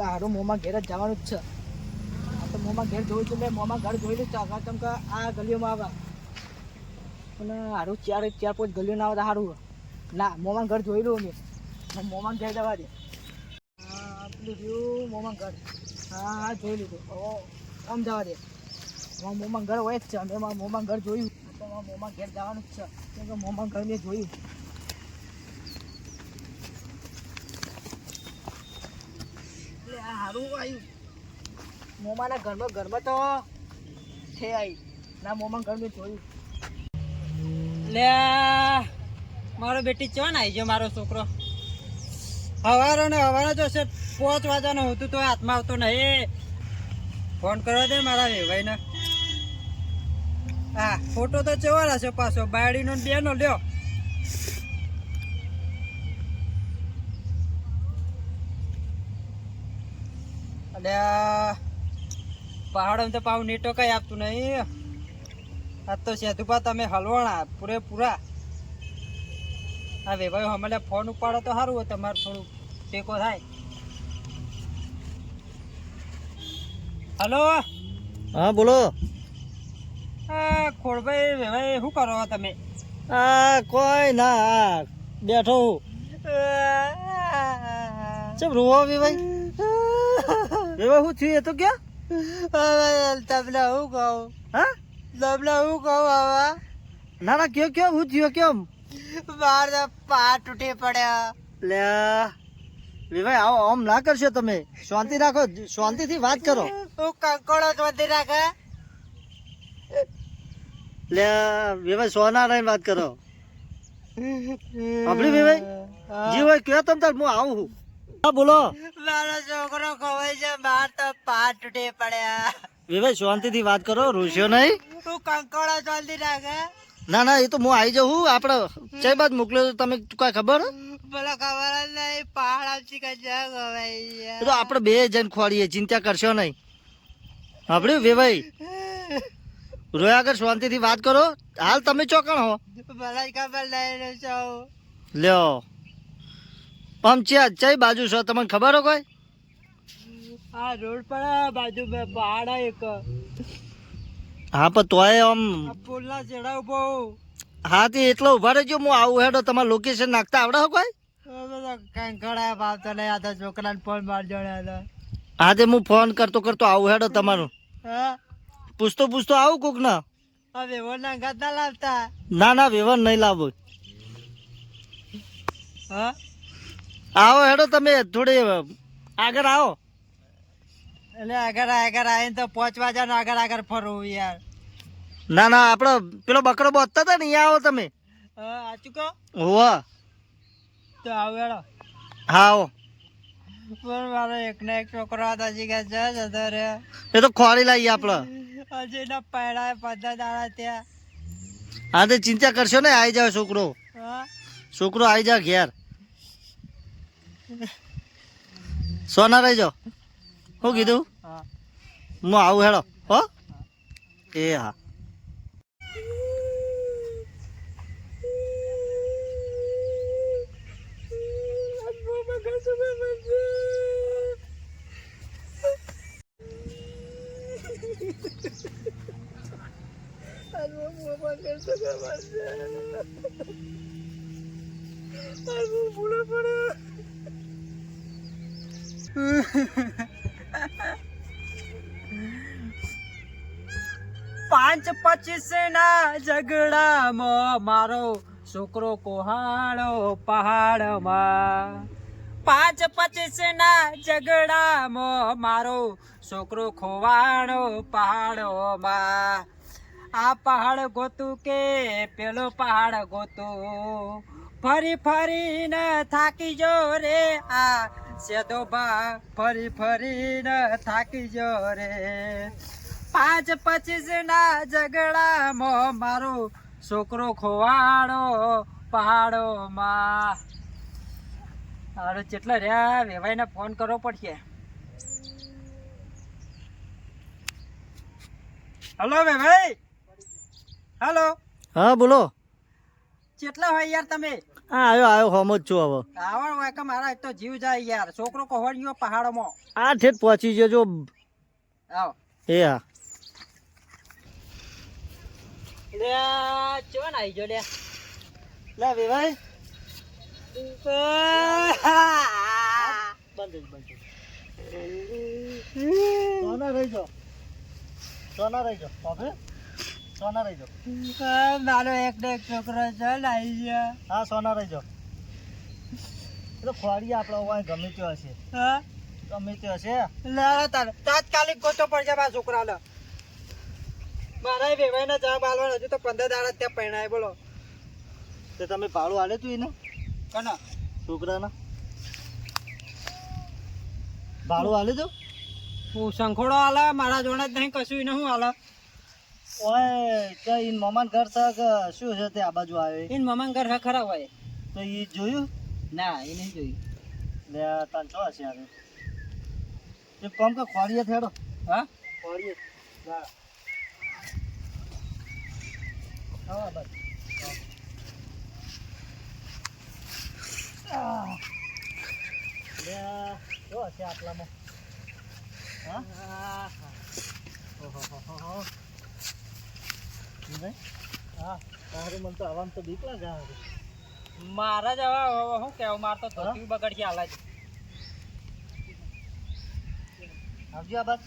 કે હારું મોમાં ઘેર જ જવાનું જ છે. આ તો મોમાં ઘેર જોયું છે, મેં મોમાં ઘર જોયેલું છે આગળ તમ કે આ ગલીઓમાં આવે અને હારું ચાર પાંચ ગલીઓ ના આવે તો સારું. ના મોમાં ઘર જોયેલું મેં મોમાં ઘેર જવા દે. હા પેલું રહ્યું મોમાં ઘર. હા હા જોઈ લીધું. આમ જવા દે. મોમાં ઘર હોય જ છે. અમે મોમાં ઘર જોયું તો મોમાં ઘેર જવાનું જ છે કેમ કે મોમાં ઘર મેં જોયું. એટલે આ સારું આવ્યું મોમાના ઘરમાં તો છે આવી ના મોમાં ઘર મેં જોયું. લે મારો બેટી ચોન આવી ગયો મારો છોકરો. હવારો ને હવારો તો છે 5 વાગ્યાનો હતું તો હાથમાં આવતો નહીં. ફોન કરવા દે મારા ભાઈને. હા ફોટો તો ચેવાળા છે પાછો બાયડીનો ને બેનો લ્યો. અને પહાડો તો પાછું નેટો કઈ આપતું નહીં. આ તો સેતુપા તમે હલવાણા પૂરેપૂરા. હા ભાઈ હમણાં ફોન ઉપાડો તો સારું હોય તમારે થોડું ટેકો થાય. હલો હા બોલો. ખોડભાઈ ભાઈ શું કરો તમે? કોઈ ના બેઠો ચમ રોવો ભાઈ શું થયું એ તો ક્યાં તમને શું કહું? હા તમને શું કહું હવે? ના ના કયો શું થયું કેમ? મારે પા તૂટી પડ્યા. લે વિભાઈ આવો આમ ના કરશો તમે. શાંતિ રાખો, શાંતિથી વાત કરો. હું કંકોડો શોધી રાખે. લે વિભાઈ સોના રહીને વાત કરો. આપણી વિભાઈ જી હોય કયો તમ તાર હું આવું છું. હા બોલો. મારો છોકરો ખવાય છે, માર તો પા તૂટી પડ્યા. વિભાઈ શાંતિથી વાત કરો, રૂસ્યો નહીં. હું કંકોડો શોધી રાખે. ના ના એ તો હું આવી જાઉં. આપણે ચઈ બાદ મોકલ્યો તો તમે કઈ ખબર? બોલો ખબર જ નહીં. પહાડ આવતી કઈ ખવાય. એ તો આપણે બે જણ ખોડીએ, ચિંતા કરશો નહીં. આપણે વિભાઈ રોયા આગળ શાંતિથી વાત કરો. હાલ તમે ચોકણ હો? ભલે ખબર નહીં છું. લ્યો આમ ચઈ બાજુ છો તમને ખબર હો કોઈ? આ રોડ પર બાજુ પહાડ એક. હા પણ તોય આમ પુલ ના ચેડા ઉભો. હા તે એટલો ઉભા રહેજો. હું આવું હેડો. તમારે લોકેશન નાખતા આવડે હો કોઈ? કંકડા ભાવતો નહીં. આ તો છોકરાને ફોન મારજો. હા તે હું ફોન કરતો આવું હેડો. તમારું હા પૂછતો આવું કોક ના. હવે ઓના ગાત ના લાવતા. ના વેવન નહીં લાવો. હા આવો હેડો તમે થોડી આગળ આવો. એટલે આગળ આવીને તો 5 વાગ્યાનો આગળ ફરવું યાર. ના આપડે પેલો બકરો બોતતા હતા ને અહીંયા આવો તમે. હા આ ચૂકો હોવા તો આવો હેડો. હા આવો. પણ મારો એકને એક છોકરો હતો જતો રે. એ તો ખોરી લાવીએ આપડે. હજી એના પૈડા 15 દાડા ત્યાં. હા તે ચિંતા કરશો ને. આવી જાવ છોકરો. હા છોકરો આવી જાવ ઘેર. સોના રહી જાઓ. શું કીધું? હા હું આવું હેડો હો. એ હા પાંચ 25 ના ઝઘડામાં મારો છોકરો કોહાડો પહાડમાં. 5 25 ના ઝઘડામાં મારો છોકરો ખોવાડો પહાડોમાં. આ પહાડ ગોતું કે પેલો પહાડ ગોતું. ફરીને થાકી જો રે આ સેદોબા. ફરીને થાકી જો રે. 5 25 ના ઝઘડામાં મારો છોકરો ખોવાડો પહાડોમાં. અરે કેટલા રહ્યા વેવાઈને ફોન કરવો પડશે. હલો વેભાઈ. હલો હા બોલો. કેટલા હોય યાર તમે? હા આવ્યો હોમો જ છું હવે. આવડ હોય કે મારા એક તો જીવ જાય યાર, છોકરો કહોડ્યો પહાડોમાં. આ ઠેઠ પહોંચી ગયો જો. આવ એ હા લે ચો ના આવી જો લે લે વેવાઈ બંધ સોના રહી જાઓ હવે સોના રહી જાઓ. મારો એક ને એક છોકરો છે લાઈ ગયા. હા સોના રહી જાઓ. એટલે ખોવાડી આપડે હોય ગમે તે હશે, હા ગમે તે હશે. લે તારે તાત્કાલિક ગોતો પડશે મારા છોકરાને. મારા વેવાઈને જવાબ આલવાનો હજુ તો 15 દાડા ત્યાં પરણાય બોલો. તે તમે ભાડું હાલે તું એને કનો છોકરાના ભાડું હાલે તો હું શંખોડો આલે મારા જોડે જ નહીં કશું એને હું આલે. ઓય કે ઈન મમાન ઘર છે કે શું છે તે આ બાજુ આવે એને મમાન ઘર ખરા હોય. તો ઈ જોયું ના એ નહીં જોયું. લે તાન છો હશે આવે એક કામ કે ખોડીએ થેડો. હા ખોડીએ હા હા બસ લે જો હશે આટલામાં. હા ઓહો હા તારે મને તો આવામ તો બીક લાગે હવે. મારા જ હવે શું કેવું, મારે તો ધોતી બગડશે હાલ જ. આવજો આ બાદ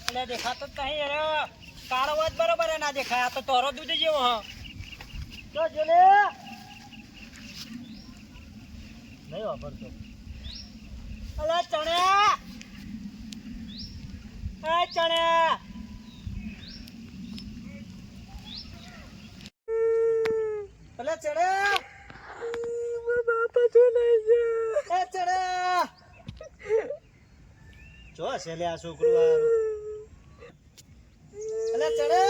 એટલે દેખાતો જ નહીં યાર, કાળો વાત બરોબર ના દેખાય. આ તો તોરો દૂધ જેવો હ. જો જોલે નહીં વાપરતો. અલા ચણ્યા એ ચણ્યા અલે ચડે બાપા તો લઈ જા. એ ચડે જો છે લે આ છોકરું હારું. અલે ચડે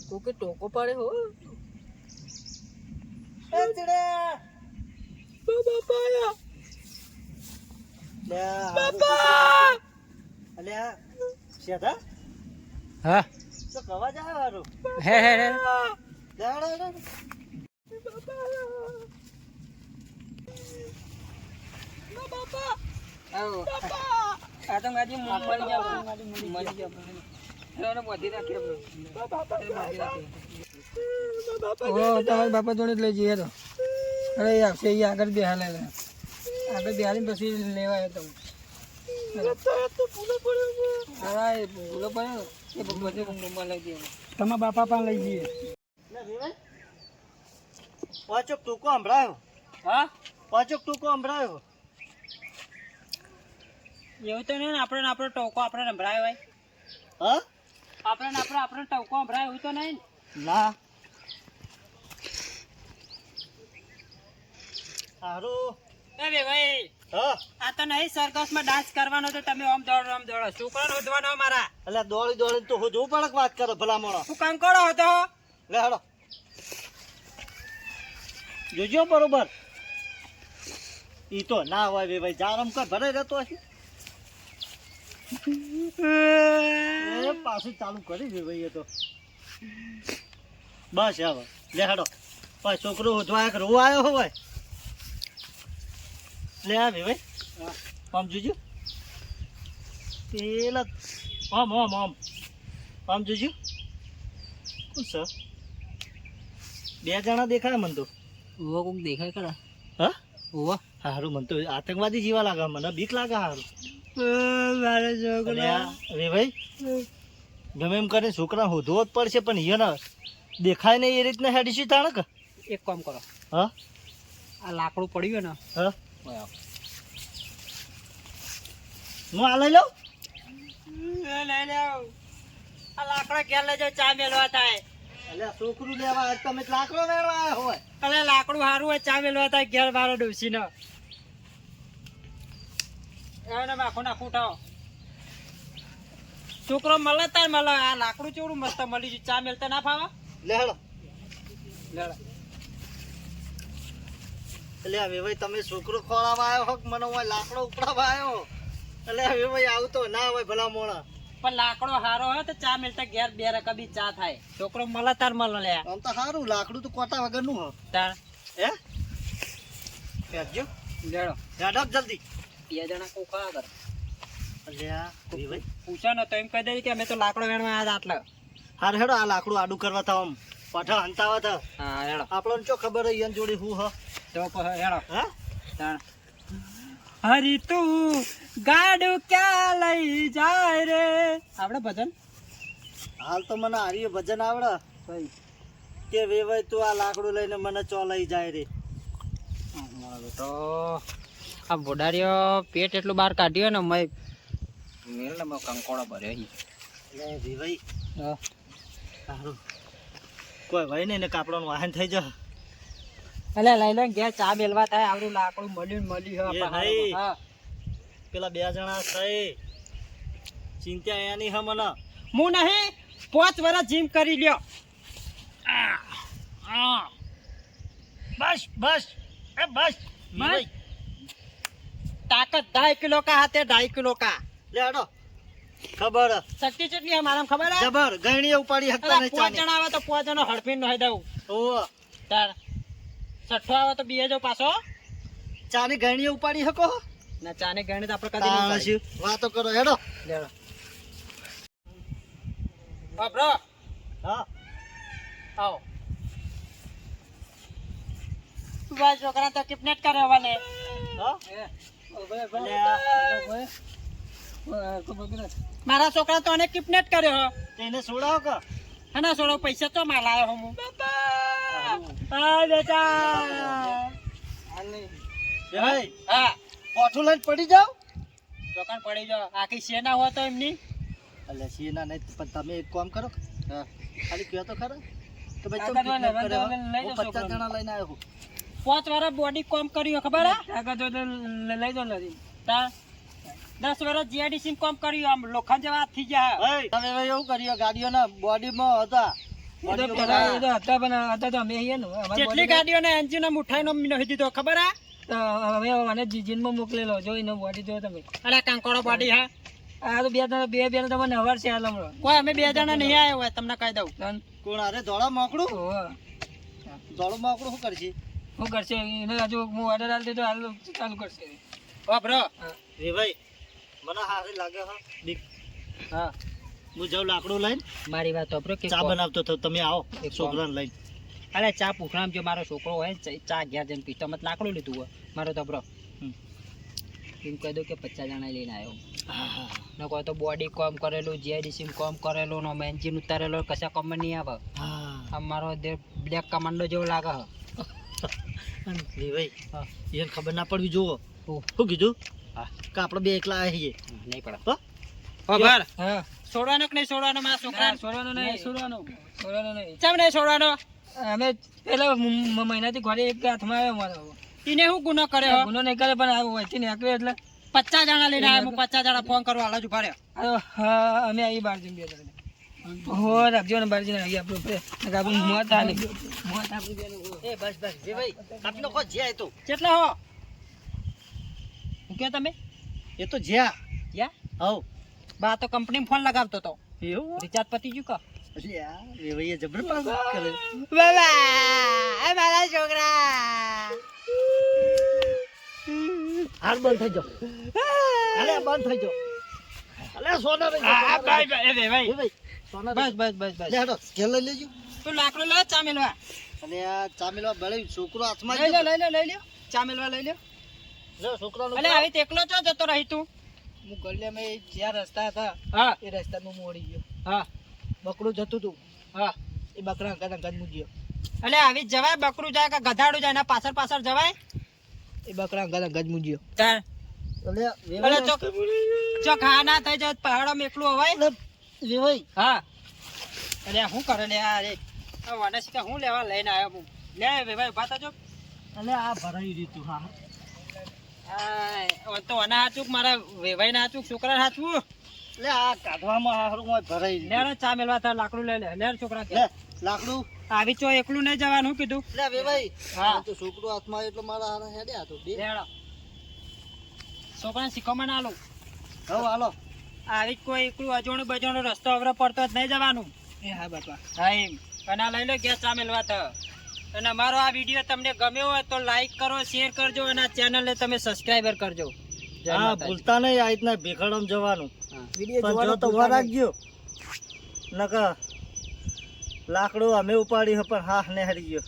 તું કે ટોકો પાડે હો. એ ચડે બાપા આયા. લે બાપા અલે આ શેઠા હા તો કવા જાય હારું. હે હે હે જાડો આવો આ તો ગાડી મળી જાવ મળી જાવ એને બધી રાખી ઓ તમારા બાપા જોડે જ લઈ જઈએ તો. અરે આવશે એ આગળ બેહાલે આગળ બેહાલીને પછી લેવાય તમે. હા એ ભૂલો પડ્યો એ બધે રૂમમાં લઈ દઈએ. તમારા બાપા પણ લઈ જઈએ. લે વેવાઈ પાછો ટૂંકો સંભળાયો. હા પાછો ટૂંકો સંભળાયો. એવું તો નહીં ને આપણે ટોકો આપણે સંભળાય હોય. હા આપણે ટોકો સંભળાય એવું તો નહીં ના સારું. ને. એ ભાઈ હા આ તો નહીં સર્કસમાં ડાન્સ કરવાનો તો તમે આમ દોડો છોકરાને શોધવાનો મારા. એટલે દોડી તો હું જોવું પડે કે વાત કરો ભલામણો. હું કામ કરો હતો. લે હાડો જોજો બરોબર. ઈ તો ના હોય બે ભાઈ જારમ કર ભરે રહેતો હશે. એ પાછું ચાલુ કરી દે ભાઈ એ તો બસ હવે લે હાડો. ભાઈ છોકરો હોધવા એક રોવા આવ્યો હોય લે આ ભાઈ આમ જોજો પેલા આમ જોજો શું સર બે જણા દેખાય મને તો. ઓવો કોક દેખાય ખરા. હા ઓવો હારું મને તો આતંકવાદી જેવા લાગે, મને બીક લાગે હારું. મારો અરે છોકરો અરે ભાઈ ગમે એમ કરીને છોકરા હોધવો જ પડશે પણ અહીંયા દેખાય નહીં એ રીતના હેડીશું તાણે કે. એક કામ કરો, હા આ લાકડું પડ્યું ને હા હું આ લઈ લઉં. લઈ જાવ. આ લાકડા ક્યાં લઈ જાવ, ચા મેલવા થાય. એટલે છોકરું લેવા આજ તમે લાકડો લેવા આવ્યા હોય. અરે લાકડું સારું હોય, ચા મેલવા થાય ઘેર મારો ડોસી નો. એને માખો નાખું ઉઠાવો. છોકરો મળે તાર મળે. આ લાકડું ચેવડું મસ્ત મળી ગયું, ચા મેલતા ના ફાવે. લે હેડો. લેડો. એટલે હવે ભાઈ તમે છોકરો ખોળાવા આવ્યો હો કે મને હું લાકડો ઉપડાવવા આવ્યો એટલે હવે ભાઈ આવું તો ના હોય ભલા મોણા પણ લાકડો હારો હોય તો ચા મિલતા ઘેર બે રકબી ચા થાય છોકરો મળે તાર મળે લે આમ તો સારું લાકડું તો કોટા વગરનું હો તાર હે ફેંકજો લેડો હેડો જલ્દી 2 જણા કોખા કર એટલે આ ભાઈ પૂછો ને તો એમ કહી દે કે અમે તો લાકડો વેણવા આવ્યા આટલા હાર હેડો આ લાકડું આડું કરવા થાવ આમ પાછા હંતાવા થા હા હેડો આપણને ચો ખબર હોય ઈયન જોડી હું હ તો પછી હેડો હા તાર હરી તું ગાડું ક્યાં લઈ જાય રે આપણે ભજન હાલ તો મને હારી ભજન આવડે ભાઈ કે વેવાય તું આ લાકડું લઈને મને ચો લઈ જાય રે તો આ બોડારીઓ પેટ એટલું બહાર કાઢ્યો ને મેં મેલ ને કંકોડો ભર્યો અહીં લે વેવાઈ હા સારું કોઈ ભાઈ ને કાપડવાનું વાહન થઈ જા એટલે લઈ લે ઘેર ચા મેલવા થાય આવડું લાકડું મળ્યું એ ભાઈ. પેલા 2 જણા છે ચિંતા એની હ મને હું નહીં 5 વર્ષ જીમ કરી લ્યો બસ બસ એ બસ વેવાઈ તાકાત 2.5 કિલો કા હાથે 2.5 કિલો કા લે હેડો ખબર હ. શક્તિ કેટલી મારા ખબર હે જબર ગયણીએ ઉપાડી શકતા નહીં 5 ચાને જણા આવે તો 5 જણો હડપીને નહી દઉં ઓ તાર 6 આવે તો બીએ જો પાછો ચાની ગયણીએ ઉપાડી શકો ના ચાને ગણિત આપણે કદી નહીં તાણ પાડી. શું વાતો કરો હેડો લેડો બાપરો હા આવો ભાઈ છોકરા તો કિડનેપ કર્યો વાલે હા મારા છોકરા તો અનેક કિડનેપ કર્યો તેને છોડાવો કે હના છોડો પૈસા તો માં લાયો હું હા બેટા ભાઈ હા ઓઠું લઈને પડી જાવ ચોકન પડી જાઓ આખી સેના હોય તો એમની એટલે સીના નહીં પણ તમે એક કામ કરો ખાલી કહો તો ખરા કે ભાઈ આગળ તમે વાળા, kidnap કર્યો આગળ લઈ હું જાઓ 50 જણા લઈને આવ્યો છું 5 વર્ષ બોડી કોમ કર્યું ખબર હે આગળ તો લઈ દો નથી તા 10 વર્ષ જીઆઈડીસી કોમ કર્યું આમ લોખંડ જેવા હાથ થઈ ગયા ભાઈ તમે ભાઈ એવું કર્યું ગાડીઓના બોડીમાં હતા કેટલી ગાડીઓને એન્જિન મુઠાઈનો નહીં દીધો ખબર હે તો હવે મને જીનમાં મોકલેલો જોઈને બોડી જો તમે અરે કાંકોડો બોડી હા આ તો બે તમને હવાર છે હાલ હમણાં કોઈ અમે 2 જણા નહીં આવ્યા હોય તમને કહી દઉં કોણ અરે ધોળા મોકડું ઓહો. ધોળું મોકડું શું કરશે શું કરશે એને હજુ હું ઓર્ડર આપી દીધો હાલ ચાલુ કરશે ઓ બ્રો એ ભાઈ મને હારી લાગે હા બીક હા હું જાઉં લાકડું લઈને મારી વાત તો બ્રો કે ચા બનાવતો તો તમે આવો એક છોકરાને લઈને અરે ચા પૂછરામ જો મારો છોકરો હોય ને ચા ઘેર જઈને પીતો મત લાકડું લીધું હોય મારો તો બ્રો એમ કહી દઉં કે 50 જણા લઈને આવ્યો ન કોઈ તો બોડી કોમ કરેલું જીઆઈડીસી કોમ કરેલું નો એન્જિન ઉતારેલો કશા કોમ નહીં આવે હા મારો બ્લેક કમાન્ડો જેવો લાગે એ ભાઈ એને ખબર ના પડવી જોવો શું કીધું હા કે આપણે બે એકલા આવીએ નહીં પડે હો ખબર હા છોડવાનો કે નહીં છોડવાનો મારા છોકરા છોડવાનો નહીં છોડવાનો નહીં ચમ નહીં છોડવાનો અમે પેલા મહિનાથી ઘરે એક હાથમાં આવ્યો મારો એને શું ગુનો કર્યો ગુનો નહીં કરે પણ આ વહીથી નીકળ્યો એટલે 50 જણા લઈને આવ્યો હું 50 જણા ફોન કરવા હાલ જ ઉભા રહ્યો હા અમે આવી બહાર જઈને બે જણા હો રાખજો ને બહાર જઈને આવી આપણું મોત આલી મોત આપણી બેનું એ બસ બસ જે ભાઈ આપનો કો જ્યા એ તો કેટલા હો હું કે તમે એ તો જ્યા યા હવ બા તો કંપની ફોન લગાવતો તો એવું રિચાર્જ પતી ગયું કા યાર એ ભાઈ જબર પાસ કરે બાબા મારા છોકરા હાર બંધ થઈ જાઓ અલે બંધ થઈ જાઓ અલે સોના રે ભાઈ એ ભાઈ એ ભાઈ સોના બસ બસ બસ બસ લે હેડો સ્કેલ લઈ લેજો તું લાકડું લે ચા મેલવા અને આ ચામેલવા બળે છોકરો હાથમાં લઈ લ્યો ચા મેલવા લઈ લ્યો લે છોકરાનો અલે આવી તો એકલો ચો જતો રહી તું હું ગલ્યામાં એ જ્યાં રસ્તા હતા હા એ રસ્તામાં મોડી ગયો હા બકડું જતું હતું હા એ બકરા અંગત હું ગયો અલે આવી જવાય બકરું જાય કે ગધાડું જાય એના પાછળ પાછળ જવાય એ બકરા અંગત હું ગયો તાર અલે અલે ચોક હા ના થઈ જાય પહાડોમાં એકલું હવાય વેવાઈ હા અરે શું કરે લે આ રે આ વાનસી હું લેવા લઈને આવ્યો હું લે ભાઈ ઉભા થજો અલે આ ભરાઈ રીતું હા આ તો અના હાચુક મારા વેવાઈ ના હાચુક છોકરા હાચું લે આ કાઢવામાં હારું માં ભરાઈ લે ચા મેલવા તાર લાકડું લે લે લે છોકરા લે લાકડું આવી ચો એકલું નહીં જવાનું કીધું. લે બે ભાઈ હા. તો છોકરો હાથમાં એટલે મારા હારા હેડ્યા તો બે લેડો. છોકરાને શીખવામાં ના આલું. હવે હાલો આવી જ કોઈ એકલું અજોણું બજોણું રસ્તો અવરો પડતો જ નહીં જવાનું. એ હા બાપા. હા એમ. અને આ લઈ લો ગેસ ચા મેલવા તો. અને અમારો આ વિડીયો તમને ગમ્યો હોય તો લાઈક કરો, શેર કરજો અને આ ચેનલને તમે સબસ્ક્રાઈબર કરજો. જય હા માતાજી. ભૂલતા નહીં આ રીતના ભેખડમ જવાનું વિડીયો પણ જોવાનો જો તો ભૂલતા વાર નહીં. રાખજો નકર લાકડું અમે ઉપાડી પણ હા ને હારી ગયો